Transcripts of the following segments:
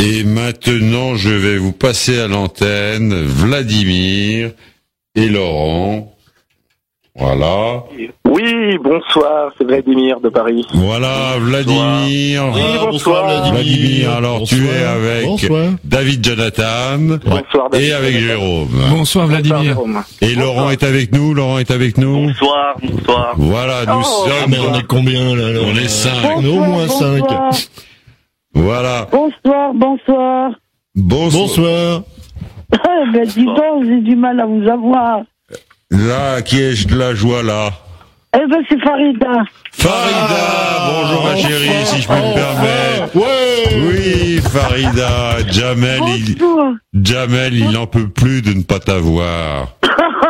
Et maintenant, je vais vous passer à l'antenne Vladimir et Laurent. Voilà. Oui, bonsoir, c'est Vladimir de Paris. Voilà, Vladimir. Oui, bonsoir. Vladimir, alors Bonsoir. tu es avec David Jonathan Bonsoir, David. et avec Jérôme. Bonsoir Vladimir. Jérôme. Et Laurent est avec nous, Bonsoir. Voilà, nous sommes... Mais on est combien là On est 5. On est au moins 5. Voilà. Bonsoir. Bonsoir. Ben dis donc, j'ai du mal à vous avoir. Là, qui ai-je de la joie là? Eh ben c'est Farida. Farida, bonjour ma chérie, si je peux me permettre. Ouais. Oui, Farida, Bonjour. Jamel, il n'en peut plus de ne pas t'avoir.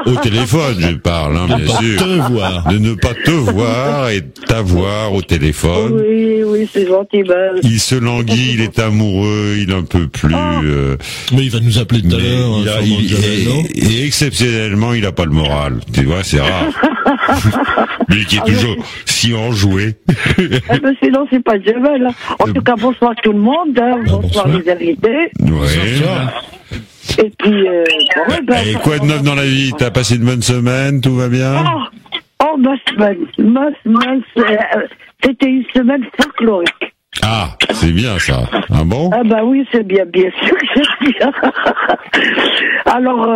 Au téléphone, je parle, hein, bien sûr. Te voir. De ne pas te voir et t'avoir au téléphone. Oui, c'est gentil. Ben... Il se languit, il est amoureux, il n'en peut plus. Mais il va nous appeler tout à Mais l'heure. et exceptionnellement, il n'a pas le moral. Tu vois, c'est rare. Lui qui est toujours si enjoué. Eh ben sinon c'est pas Jamel. En tout cas, bonsoir tout le monde. Bonsoir les invités. Ouais. Et puis, Et quoi de neuf dans la vie? T'as passé une bonne semaine? Tout va bien? ma semaine, c'était une semaine folklorique. Ah, c'est bien ça. Ah bon? Ah bah oui, c'est bien sûr que c'est bien. Alors,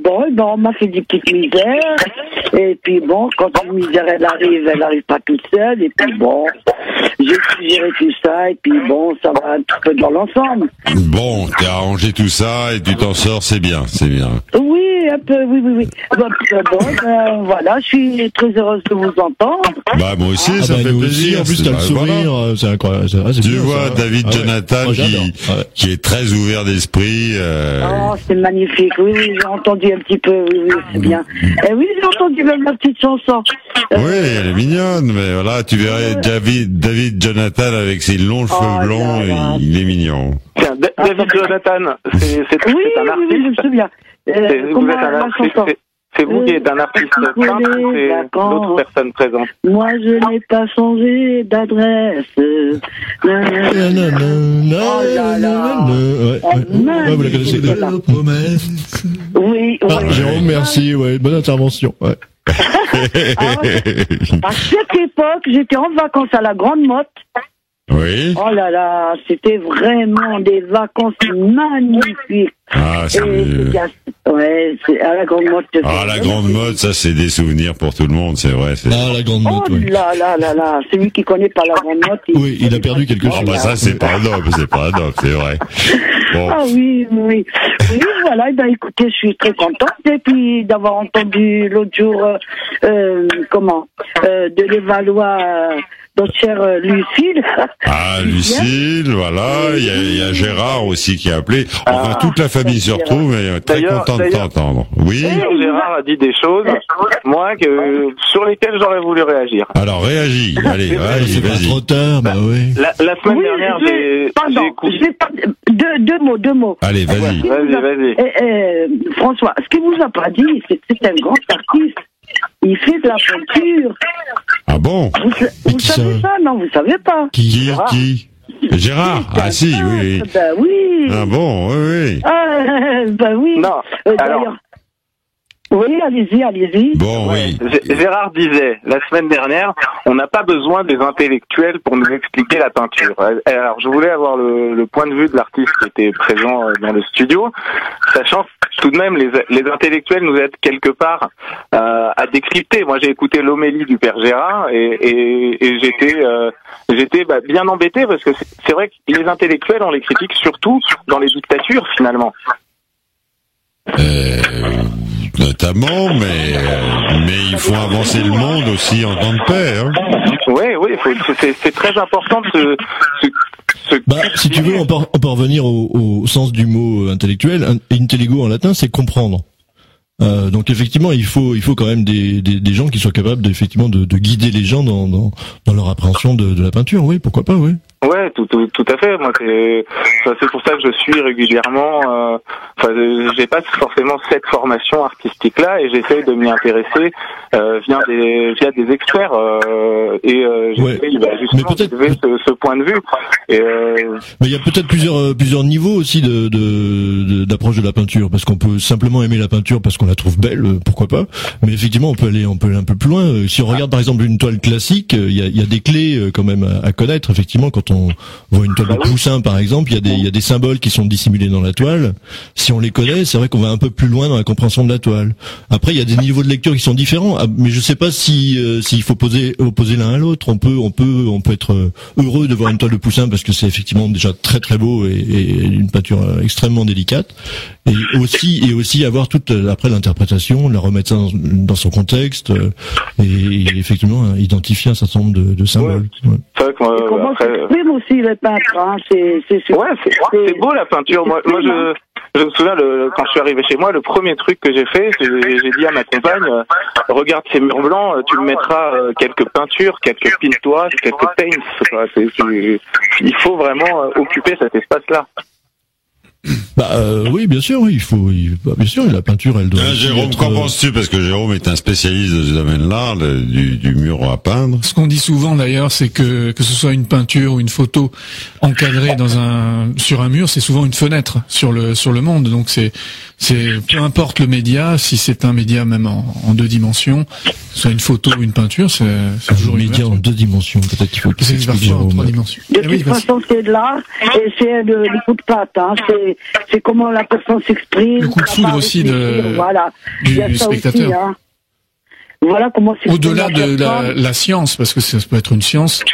on m'a fait des petites misères. Et puis bon, quand une misère elle arrive pas toute seule. Et puis bon, j'ai suggéré tout ça. Et puis bon, ça va un petit peu dans l'ensemble. Bon, t'as arrangé tout ça et tu t'en sors, c'est bien. Oui, un peu, oui. Voilà, je suis très heureuse de vous entendre. Bah moi aussi, ça me fait plaisir. En plus, t'as le sourire, c'est incroyable. Tu vois, David Jonathan qui est très ouvert d'esprit. Oh, c'est magnifique. Oui, j'ai entendu un petit peu. Oui, c'est bien. Et oui, j'ai entendu même la petite chanson. Oui, elle est mignonne, mais voilà, tu verrais David Jonathan avec ses longs cheveux blonds, il est mignon. Tiens, David Jonathan, c'est un artiste. Oui, je me souviens. Vous êtes un artiste. C'est vous qui êtes un artiste peintre ou c'est d'autres personnes présentes? Moi, je n'ai pas changé d'adresse. Oh là là. Ouais, vous la connaissez. La promesse. Oui. Jérôme, merci. Ouais, bonne intervention. Ouais. À cette époque, j'étais en vacances à la Grande Motte. Oui. Oh là là, c'était vraiment des vacances magnifiques. Ah, c'est c'est à la Grande Motte. Ah, la Grande Motte, ça c'est des souvenirs pour tout le monde, c'est vrai. Ah, la Grande Motte, oui. Oh là, celui qui connaît pas la Grande Motte. Oui, il a perdu quelque chose. Bah ça c'est pas noble, c'est vrai. Bon. Ah oui, voilà, écoutez, je suis très contente et puis d'avoir entendu l'autre jour, de l'évaloir notre chère Lucille. Ah, Lucille, voilà, il y a Gérard aussi qui a appelé. Enfin, toute la famille se retrouve et très content de t'entendre. Oui. Gérard a dit des choses, moi, sur lesquelles j'aurais voulu réagir. Alors, réagis. Allez, vas-y. Trop tard, bah oui. La semaine dernière, j'ai écouté... Deux mots. Allez, vas-y. Vas-y. François, ce qu'il vous a pas dit, c'est que c'est un grand artiste. Il fait de la peinture. Ah bon? Vous savez ça? Non, vous savez pas. Qui? Gérard? Ah si, oui. Ben oui. Ah bon, oui. Ben oui. Non, alors... Oui, allez-y. Bon, oui. Gérard disait, la semaine dernière, on n'a pas besoin des intellectuels pour nous expliquer la peinture. Alors, je voulais avoir le point de vue de l'artiste qui était présent dans le studio, sachant tout de même les intellectuels nous aident quelque part à décrypter. Moi, j'ai écouté l'homélie du père Gérard et j'étais bien embêté parce que c'est vrai que les intellectuels, on les critique surtout dans les dictatures, finalement. Notamment, mais il faut avancer le monde aussi en temps de paix. Hein. Oui, c'est très important de si tu veux, on peut revenir au sens du mot intellectuel. Intellego en latin, c'est comprendre. Donc effectivement, il faut quand même des gens qui soient capables de guider les gens dans leur appréhension de la peinture. Oui, pourquoi pas, oui. Ouais, tout à fait. Moi, c'est pour ça que je suis régulièrement. J'ai pas forcément cette formation artistique-là, et j'essaye de m'y intéresser via des experts. J'essaye justement d'élever ce point de vue. Mais il y a peut-être plusieurs niveaux aussi d'approche de la peinture, parce qu'on peut simplement aimer la peinture parce qu'on la trouve belle, pourquoi pas. Mais effectivement, on peut aller un peu plus loin. Si on regarde par exemple une toile classique, il y a des clés quand même à connaître. Effectivement, quand on voit une toile de Poussin par exemple, il y a des symboles qui sont dissimulés dans la toile. Si on les connaît, c'est vrai qu'on va un peu plus loin dans la compréhension de la toile. Après, il y a des niveaux de lecture qui sont différents, mais je sais pas s'il faut opposer l'un à l'autre. On peut être heureux de voir une toile de Poussin parce que c'est effectivement déjà très très beau et une peinture extrêmement délicate, et aussi avoir toute après l'interprétation, la remettre ça dans son contexte, et effectivement identifier un certain nombre de symboles. Ouais. C'est vrai que comment s'exprime aussi le peintre, hein. C'est beau la peinture. Moi je me souviens, quand je suis arrivé chez moi, le premier truc que j'ai fait, j'ai dit à ma compagne, regarde ces murs blancs, tu me mettras quelques peintures, quelques pintoises, quelques paints. Il faut vraiment occuper cet espace-là. Oui, bien sûr, oui, bien sûr, la peinture, elle doit. Jérôme, qu'en penses-tu? Parce que Jérôme est un spécialiste de ce domaine-là, du mur à peindre. Ce qu'on dit souvent d'ailleurs, c'est que ce soit une peinture ou une photo encadrée sur un mur, c'est souvent une fenêtre sur le monde. Donc c'est peu importe le média, si c'est un média même en deux dimensions, soit une photo ou une peinture, c'est toujours une média en deux dimensions. Peut-être qu'il faut que c'est parfois en trois dimensions. De toute façon, c'est de l'art et c'est le coup de patte. Hein. C'est comment la personne s'exprime. Le coup de foudre aussi du spectateur. Aussi, hein. Voilà comment c'est. Au-delà de la science, parce que ça peut être une science,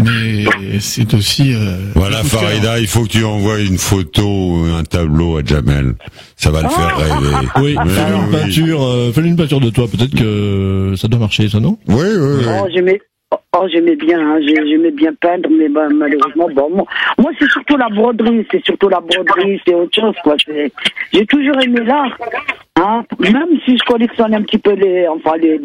mais c'est aussi. Voilà, Farida, il faut que tu envoies une photo ou un tableau à Jamel. Ça va le faire rêver. Oui, fais-lui une peinture de toi. Peut-être que ça doit marcher, ça, non? Oui. J'aimais bien, hein, j'aimais bien peindre, mais malheureusement, moi c'est surtout la broderie, c'est autre chose, quoi. J'ai toujours aimé l'art, hein, même si je collectionne un petit peu les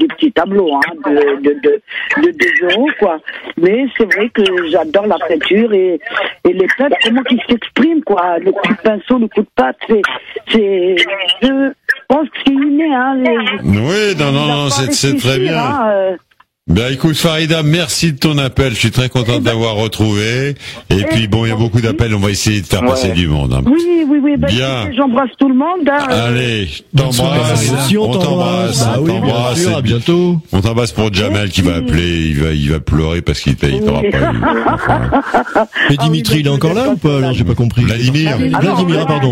petits tableaux, hein, de 2 euros, quoi. Mais c'est vrai que j'adore la peinture et les peintres, comment qu'ils s'expriment, quoi. Le coup de pinceau, le coup de patte, je pense que c'est inné, hein. Oui, non, c'est très bien. Hein, Ben écoute Farida, merci de ton appel, je suis très content de t'avoir retrouvé. Et puis bon, il y a beaucoup d'appels, on va essayer de faire passer du monde. Hein. Oui, bien. J'embrasse tout le monde. Hein. Allez, t'embrasse. On t'embrasse. Bien sûr, à bientôt. On t'embrasse pour Jamel qui va appeler, il va pleurer parce qu'il t'aura pas eu. Mais Dimitri, il est encore là ou pas? Alors j'ai pas compris. Vladimir,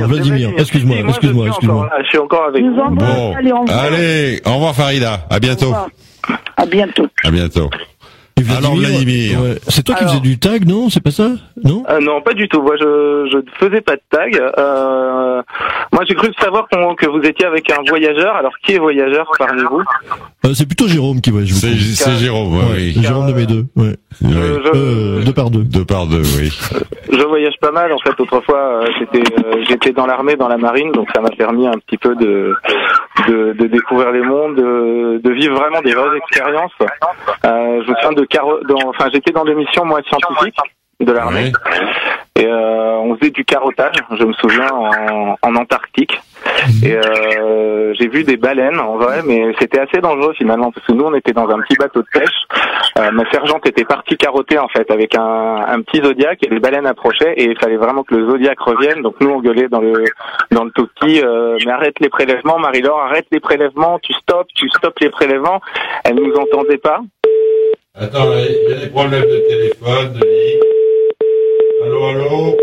Vladimir. Excuse-moi. Je suis encore avec vous. Bon, allez, au revoir Farida, à bientôt. À bientôt. À bientôt. Alors Vladimir, c'est toi qui faisais du tag, non? C'est pas ça? Non? Non, pas du tout. Moi, je ne faisais pas de tag. Moi, j'ai cru savoir que vous étiez avec un voyageur. Alors, qui est voyageur parmi vous? C'est plutôt Jérôme qui voyage. C'est Jérôme, oui. Jérôme de mes deux. Ouais. Deux par deux. Deux par deux, oui. Je voyage pas mal. En fait, autrefois, j'étais dans l'armée, dans la marine, donc ça m'a permis un petit peu de découvrir les mondes, de vivre vraiment des vraies expériences. Je me souviens j'étais dans des missions moi scientifiques de l'armée, et on faisait du carottage. Je me souviens en Antarctique, et j'ai vu des baleines en vrai, mais c'était assez dangereux finalement parce que nous on était dans un petit bateau de pêche. Ma sergente était partie carotter en fait avec un petit Zodiac et les baleines approchaient et il fallait vraiment que le Zodiac revienne. Donc nous on gueulait dans le talkie, mais arrête les prélèvements, Marie-Laure, arrête les prélèvements, tu stoppes les prélèvements. Elle nous entendait pas. Attends, il y a des problèmes de téléphone, de ligne. Allô?